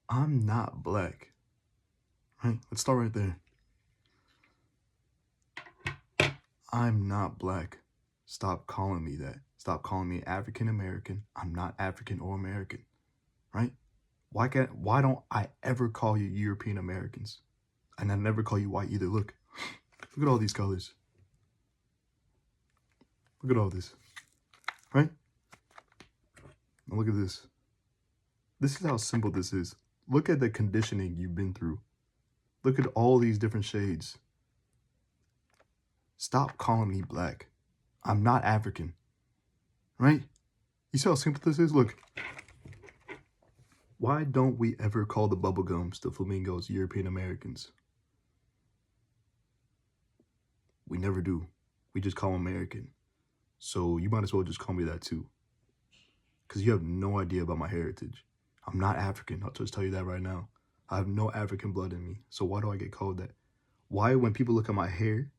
I'm not black. Right? Let's start right there. I'm not black. Stop calling me that. Stop calling me African American. I'm not African or American. Right? Why don't I ever call you European Americans? And I never call you white either. Look at all these colors. Look at all this. Right? Now look at this. This is how simple this is. Look at the conditioning you've been through. Look at all these different shades. Stop calling me black. I'm not African. Right? You see how simple this is? Look. Why don't we ever call the bubblegums, the flamingos, European Americans? We never do. We just call them American. So you might as well just call me that too. Because you have no idea about my heritage. I'm not African. I'll just tell you that right now. I have no African blood in me. So why do I get called that? Why, when people look at my hair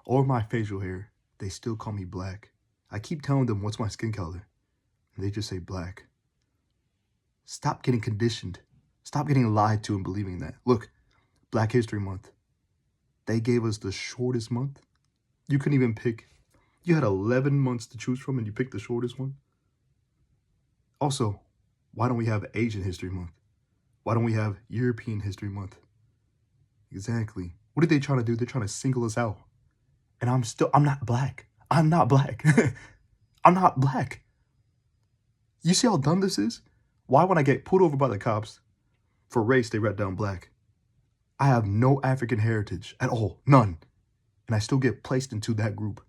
or my facial hair, they still call me black? I keep telling them what's my skin color, and they just say black. Stop getting conditioned. Stop getting lied to and believing that. Look, Black History Month. They gave us the shortest month. You couldn't even pick. You had 11 months to choose from and you picked the shortest one. Also, why don't we have Asian History Month? Why don't we have European History Month? Exactly. What are they trying to do? They're trying to single us out. And I'm not black. I'm not black. I'm not black. You see how dumb this is? Why, when I get pulled over by the cops for race, they write down black? I have no African heritage at all. None. And I still get placed into that group.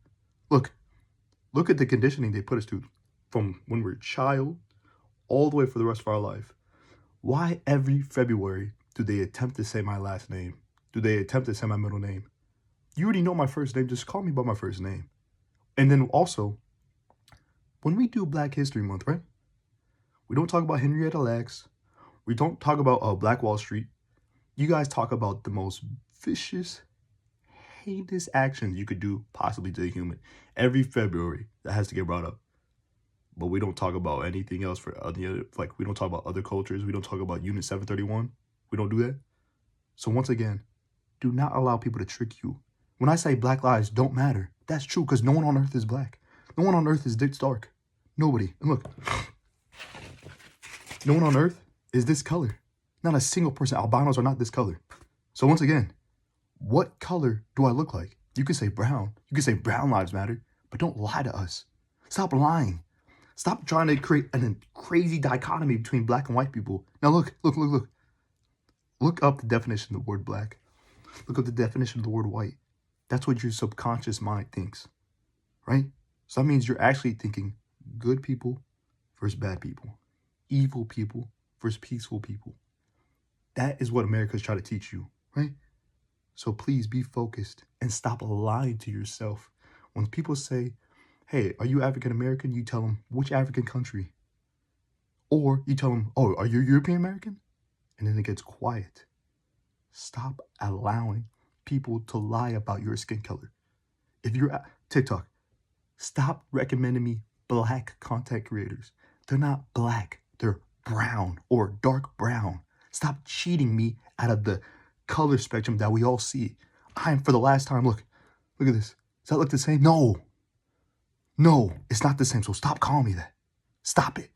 Look at the conditioning they put us through from when we're a child all the way for the rest of our life. Why every February do they attempt to say my last name? Do they attempt to say my middle name? You already know my first name. Just call me by my first name. And then also, when we do Black History Month, right? We don't talk about Henrietta Lacks. We don't talk about Black Wall Street. You guys talk about the most vicious, heinous actions you could do possibly to a human. Every February, that has to get brought up. But we don't talk about anything else for other, like we don't talk about other cultures. We don't talk about Unit 731. We don't do that. So once again, do not allow people to trick you. When I say black lives don't matter, that's true because no one on earth is black. No one on earth is Dick Stark. Nobody. And look, no one on earth is this color. Not a single person. Albinos are not this color. So once again, what color do I look like? You can say brown. You can say brown lives matter, but don't lie to us. Stop lying. Stop trying to create a crazy dichotomy between black and white people. Now look. Look up the definition of the word black. Look up the definition of the word white. That's what your subconscious mind thinks, right? So that means you're actually thinking good people versus bad people, evil people versus peaceful people. That is what America's trying to teach you, right? So please be focused and stop lying to yourself. When people say, hey, are you African American? You tell them, which African country? Or you tell them, oh, are you European American? And then it gets quiet. Stop allowing people to lie about your skin color. If you're at TikTok, stop recommending me black content creators. They're not black. They're brown or dark brown. Stop cheating me out of the color spectrum that we all see. For the last time, look at this. Does that look the same? No, it's not the same. So stop calling me that. Stop it.